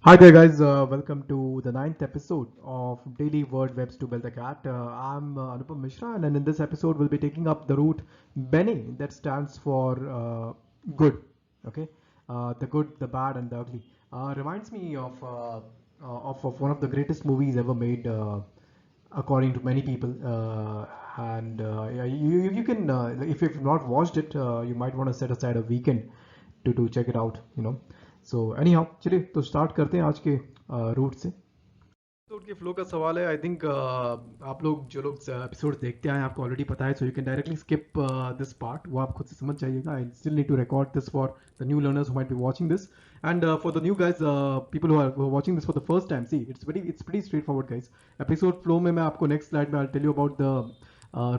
Hi there, guys. Welcome to the ninth episode of Daily Word Webs to Build the Cat. I'm Anupam Mishra, and in this episode, we'll be taking up the root Bene, that stands for good. Okay, the good, the bad, and the ugly. Reminds me of one of the greatest movies ever made, according to many people. Yeah, you can, if you've not watched it, you might want to set aside a weekend to check it out. So any how चलिए तो start करते हैं आज के root से episode के flow का सवाल है आई थिंक आप लोग जो लोग एपिसोड देखते आए हैं आपको ऑलरेडी पता है so you can directly skip this part वो आप खुद से समझ जाइएगा I still need to record this for the new learners who might be watching this and for the new guys people who are watching this for the first time see it's pretty straightforward guys episode flow में मैं आपको next slide में I tell you about the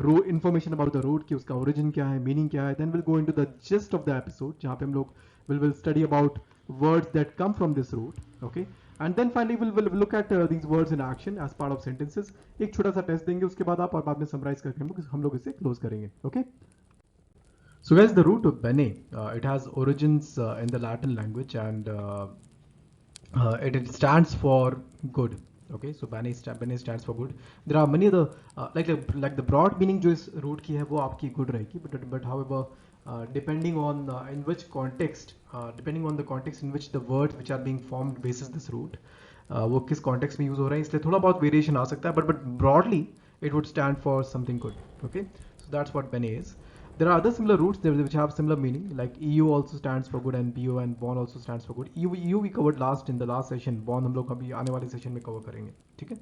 raw information about the root कि उसका origin क्या है meaning क्या है then will go into the gist of the episode जहाँ पे हम लोग will study about words that come from this root, okay, and then finally we'll look at these words in action as part of sentences. एक छोटा सा test देंगे उसके बाद आप और बाद में समराइज करके हम लोग इसे क्लोज करेंगे. Okay, so guys, the root of bene, it has origins in the Latin language, and it stands for good. Okay, so bene stands for good. There are many other like the broad meaning जो इस root की है वो आपकी good रहेगी, but however depending on in which context, depending on the context in which the words which are being formed basis this root, वो किस context में use हो रहे हैं इसलिए थोड़ा बहुत variation आ सकता है, but broadly it would stand for something good. Okay, so that's what bene is. There are other similar roots there which have similar meaning, like EU also stands for good and BO and bon also stands for good. EU we covered last in the last session, bon हम लोग अभी आने वाले session में cover करेंगे. ठीक है,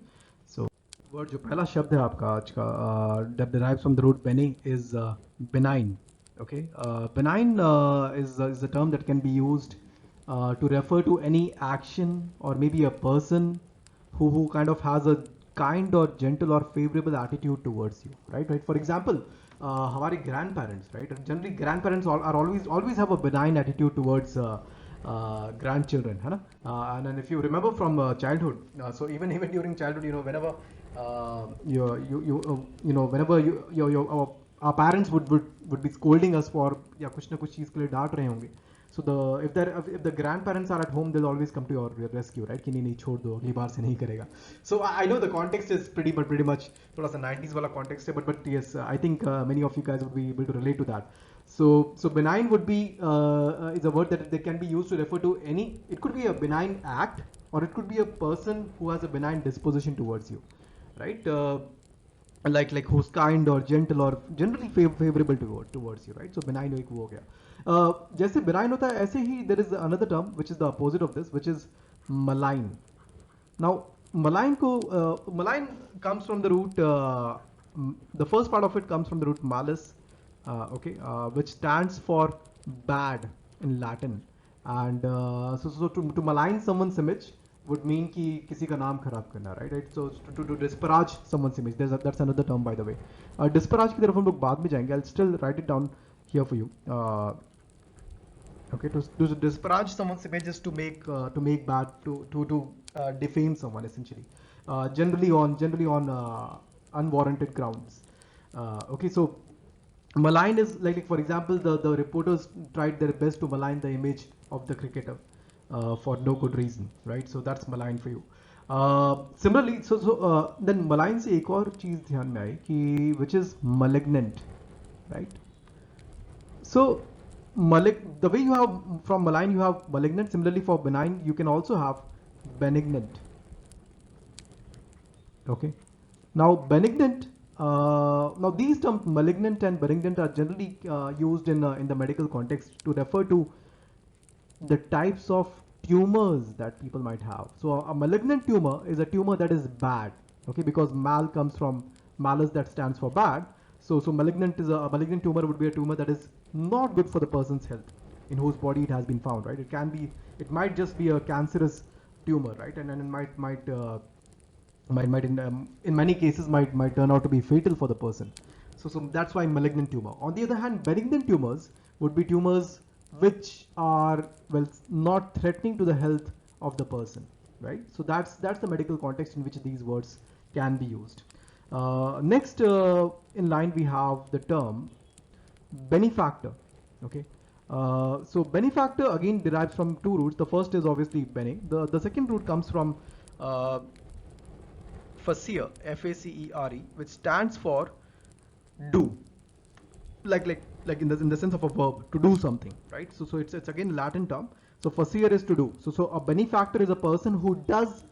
so word जो पहला शब्द है आपका आज का that derives from the root bene is benign. Okay, benign is a term that can be used to refer to any action or maybe a person who kind of has a kind or gentle or favorable attitude towards you, right? For example, हमारे grandparents, right? Generally grandparents are always have a benign attitude towards grandchildren, है ना? And then if you remember from childhood, so even during childhood, whenever whenever our parents would be scolding us for या कुछ ना कुछ चीज़ के लिए डांट रहे होंगे. So if the grandparents are at home, they'll always come to your rescue, right? कि नहीं छोड़ दो, अगली बार से नहीं करेगा. So I know the context is pretty much थोड़ा सा 90s वाला context है, but yes, I think many of you guys would be able to relate to that. So benign would be is a word that can be used to refer to any. It could be a benign act, or it could be a person who has a benign disposition towards you, right? Like who's kind or gentle or generally favorable towards you, right? So benign एक वो हो गया. जैसे benign होता है ऐसे ही there is another term which is the opposite of this, which is malign. Now malign comes from the root, the first part of it comes from the root malus, okay, which stands for bad in Latin, and so to malign someone's image would mean कि किसी का नाम खराब करना, right? So to disparage someone's image, that's another term, by the way. Disparage की तरफ हम लोग बाद में जाएंगे. I'll still write it down here for you. Okay, to disparage someone's image is to make bad, to defame someone essentially, generally on unwarranted grounds. Okay, so malign is like for example the reporters tried their best to malign the image of the cricketer for no good reason, right? So that's malign for you. Similarly, then malign से एक और चीज़ ध्यान में आई कि which is malignant, right? So the way you have from malign you have malignant. Similarly for benign you can also have benignant. Okay, now benignant. Now these terms malignant and benignant are generally used in the medical context to refer to the types of tumors that people might have. So a malignant tumor is a tumor that is bad, okay, because mal comes from malus, that stands for bad. So malignant is a malignant tumor would be a tumor that is not good for the person's health, in whose body it has been found, right? It might just be a cancerous tumor, right? And it might in many cases might turn out to be fatal for the person. So that's why malignant tumor. On the other hand, benignant tumors would be tumors which are not threatening to the health of the person, right? So that's the medical context in which these words can be used. Next in line we have the term benefactor. Okay, So benefactor again derives from two roots. The first is obviously bene. The second root comes from uh, facere, F-A-C-E-R-E, which stands for do, like in the sense of a verb, to do something, right? So it's again Latin term. So facere is to do. So a benefactor is a person who does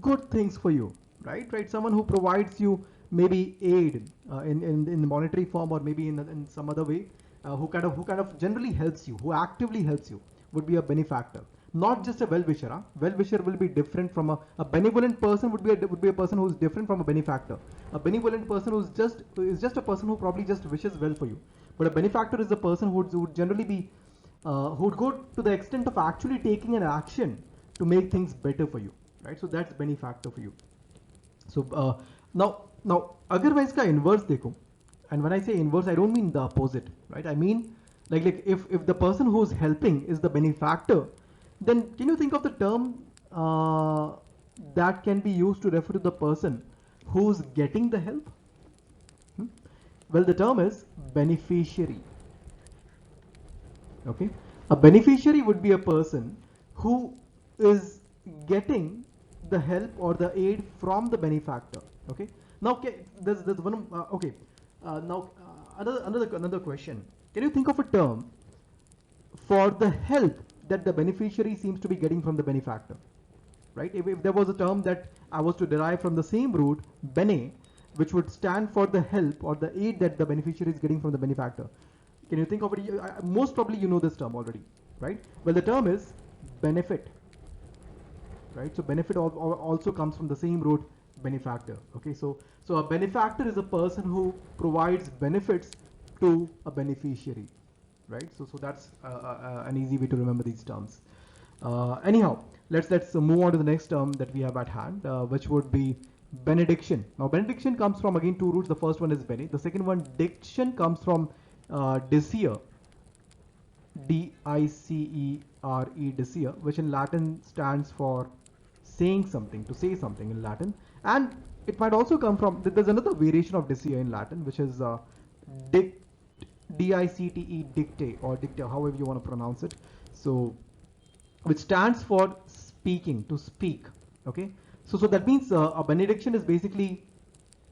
good things for you, right? Someone who provides you maybe aid in monetary form, or maybe in some other way, who kind of generally helps you, who actively helps you, would be a benefactor. Not just a well-wisher. Huh? Well-wisher will be different from a benevolent person. Would be a person who's different from a benefactor. A benevolent person is just a person who probably just wishes well for you. But a benefactor is a person who would generally be who would go to the extent of actually taking an action to make things better for you, right? So that's benefactor for you. So now otherwise का inverse देखो, and when I say inverse, I don't mean the opposite, right? I mean like if the person who's helping is the benefactor, then can you think of the term that can be used to refer to the person who's getting the help? Well, the term is beneficiary. Okay, a beneficiary would be a person who is getting the help or the aid from the benefactor. Okay, now there's one. Okay, now another question. Can you think of a term for the help that the beneficiary seems to be getting from the benefactor? Right? If there was a term that I was to derive from the same root, bene, which would stand for the help or the aid that the beneficiary is getting from the benefactor. Can you think of it? Most probably you know this term already, right? Well, the term is benefit, right? So benefit also comes from the same root, benefactor. Okay, so a benefactor is a person who provides benefits to a beneficiary, right? So that's an easy way to remember these terms. Anyhow, let's move on to the next term that we have at hand, which would be benediction. Now benediction comes from again two roots. The first one is bene. The second one, diction, comes from dicere, D-I-C-E-R-E, dicere, which in Latin stands for saying something, to say something in Latin. And it might also come from, there's another variation of dicere in Latin, which is D-I-C-T-E, dicte, or dicta, however you want to pronounce it. So which stands for speaking, to speak. Okay, so that means a benediction is basically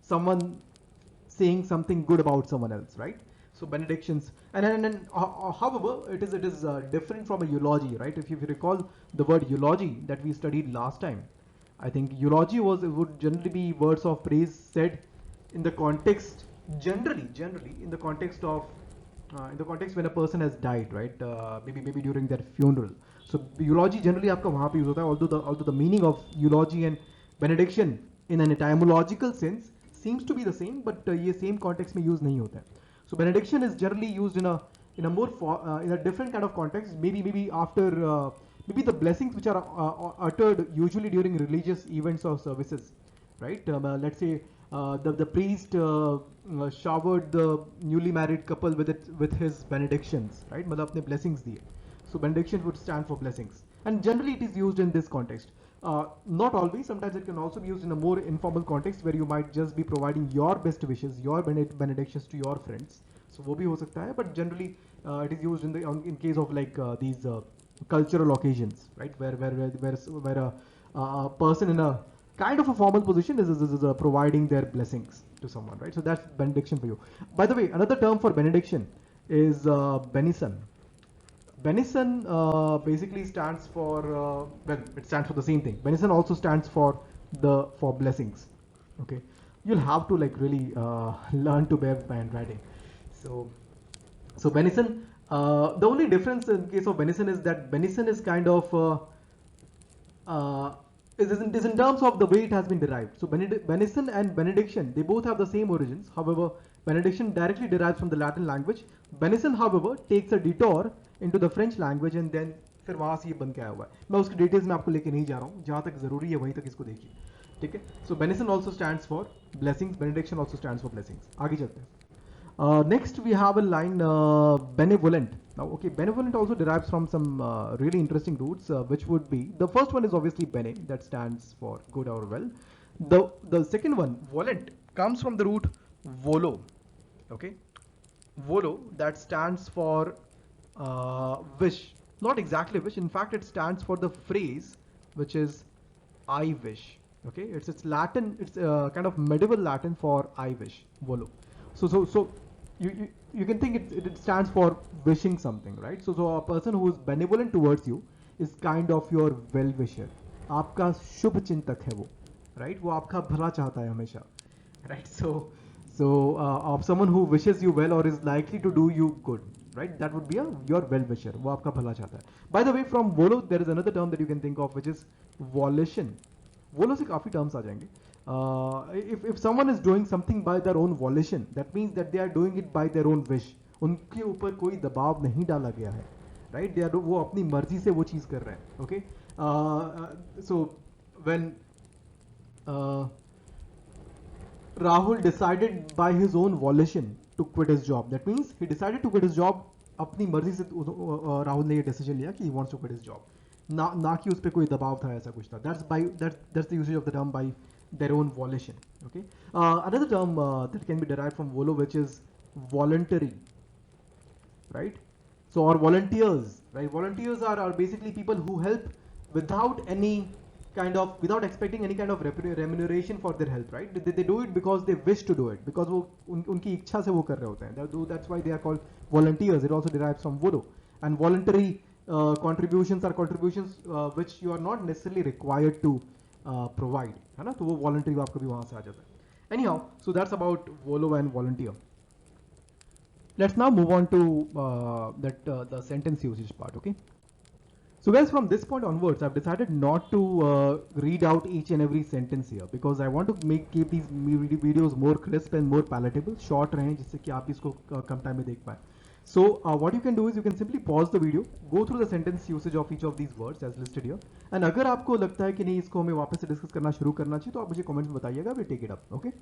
someone saying something good about someone else, right? So benedictions, and however it is different from a eulogy, right? If you recall the word eulogy that we studied last time, I think eulogy would generally be words of praise said in the context, generally in the context of when a person has died, right? Maybe during their funeral. So eulogy generally आपका वहाँ पे use होता है. Although the meaning of eulogy and benediction in an etymological sense seems to be the same, but ये same context में use नहीं होता है. So benediction is generally used in a in a different kind of context. Maybe after maybe the blessings which are uttered usually during religious events or services, right? Let's say the priest showered the newly married couple with his benedictions, right? मतलब अपने blessings दिए. So benediction would stand for blessings, and generally it is used in this context. Not always. Sometimes it can also be used in a more informal context where you might just be providing your best wishes, your benedictions to your friends. So वो भी हो सकता है, but generally it is used in case of like these cultural occasions, right? Where a person in a kind of a formal position is providing their blessings to someone, right? So that's benediction for you. By the way, another term for benediction is benison. Benison basically stands for well, it stands for the same thing. Benison also stands for blessings. Okay, you'll have to like really learn to bear by handwriting. So benison. The only difference in case of benison is that benison is kind of is in terms of the way it has been derived. So benison and benediction, they both have the same origins. However, benediction directly derives from the Latin language. Benison, however, takes a detour into the French language and then फिर वहाँ से ये बन के आया हुआ है. मैं उसकी डिटेल्स में आपको लेके नहीं जा रहा हूँ. जहाँ तक ज़रूरी है वहीं तक इसको देखिए. ठीक है. So benison also stands for blessings. Benediction also stands for blessings. आगे चलते हैं. Next we have a line benevolent. Now okay, benevolent also derives from some really interesting roots, which would be, the first one is obviously bene, that stands for good or well. The second one, volent, comes from the root volo. Okay, volo, that stands for wish. Not exactly wish. In fact, it stands for the phrase, which is I wish. Okay, it's Latin. It's kind of medieval Latin for I wish. Volo. So you can think it stands for wishing something, right? So a person who is benevolent towards you is kind of your well wisher. आपका शुभ चिंतक है वो, right? वो आपका भला चाहता है हमेशा, right? So of someone who wishes you well or is likely to do you good, right? That would be your well wisher. वो आपका भला चाहता है. By the way, from volo there is another term that you can think of, which is volition. Volo से काफी terms आ जाएंगे. If someone is doing something by their own volition, that means that they are doing it by their own wish. उनके ऊपर कोई दबाव नहीं डाला गया है, right? वो अपनी मर्जी से वो चीज कर रहे हैं. Okay. So when Rahul decided by his own volition to quit his job. That means he decided to quit his job. अपनी मर्जी से राहुल ने ये डिसीजन लिया कि he wants to quit his job. ना कि उस पे कोई दबाव था ऐसा कुछ था. That's the usage of the term by their own volition. Okay. Another term that can be derived from volo, which is voluntary, right? So or volunteers, right? Volunteers are basically people who help without without expecting any kind of remuneration for their help, right? They do it because they wish to do it, because वो उनकी इच्छा से वो कर रहे होते हैं. That's why they are called volunteers. It also derives from volo. And voluntary contributions are contributions which you are not necessarily required to provide, है ना? तो वो voluntary आपको भी वहाँ से आ जाता है. Anyhow, so that's about volo and volunteer. Let's now move on to the sentence usage part, okay? So guys, from this point onwards, I've decided not to read out each and every sentence here, because I want to keep these videos more crisp and more palatable, short रहें जिससे कि आप इसको कम time में देख पाएं. So what you can do is you can simply pause the video, go through the sentence usage of each of these words as listed here, and अगर आपको लगता है कि नहीं इसको हमें वापस से डिस्कस करना शुरू करना चाहिए तो आप मुझे कमेंट्स में बताइएगा, we'll take it up, okay?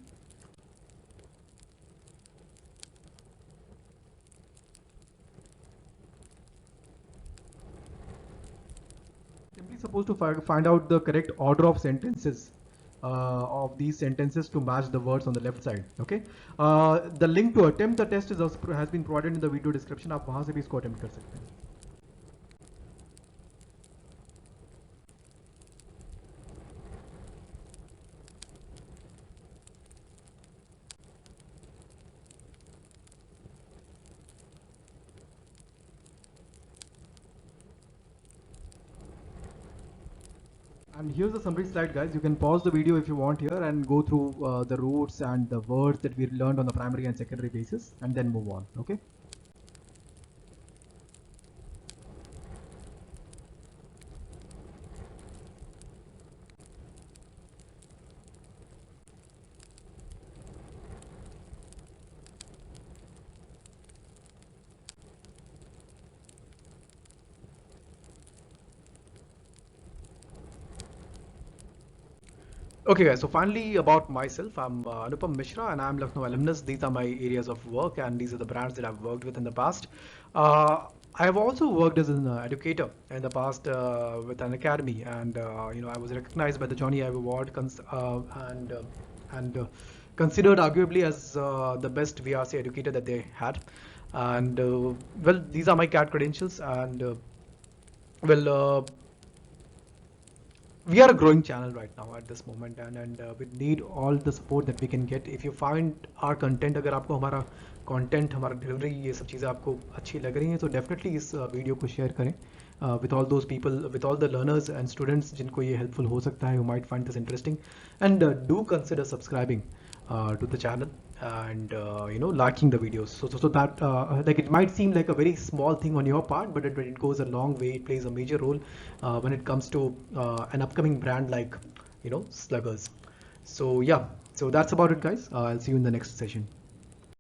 Supposed to find out the correct order of sentences of these sentences to match the words on the left side. Okay. The link to attempt the test has been provided in the video description. आप वहाँ से भी इसको attempt कर सकते हैं. And here's the summary slide, guys. You can pause the video if you want here and go through the roots and the words that we learned on the primary and secondary basis, and then move on. Okay. Okay guys, so finally about myself, I'm Anupam Mishra and I'm Lucknow alumnus. These are my areas of work and these are the brands that I've worked with in the past. I have also worked as an educator in the past with an academy, and I was recognized by the Johnny Ive Award and considered arguably as the best VRC educator that they had. And well, these are my CAT credentials, and we are a growing channel right now at this moment, and we need all the support that we can get. If you find our content, अगर आपको हमारा content, हमारा delivery, ये सब चीज़ें आपको अच्छी लग रही हैं, तो definitely इस वीडियो को share करें with all those people, with all the learners and students जिनको ये helpful हो सकता है, who might find this interesting, and do consider subscribing to the channel and liking the videos, so that like it might seem like a very small thing on your part, but it goes a long way. It plays a major role when it comes to an upcoming brand like Sluggers. So yeah, so that's about it, guys. I'll see you in the next session.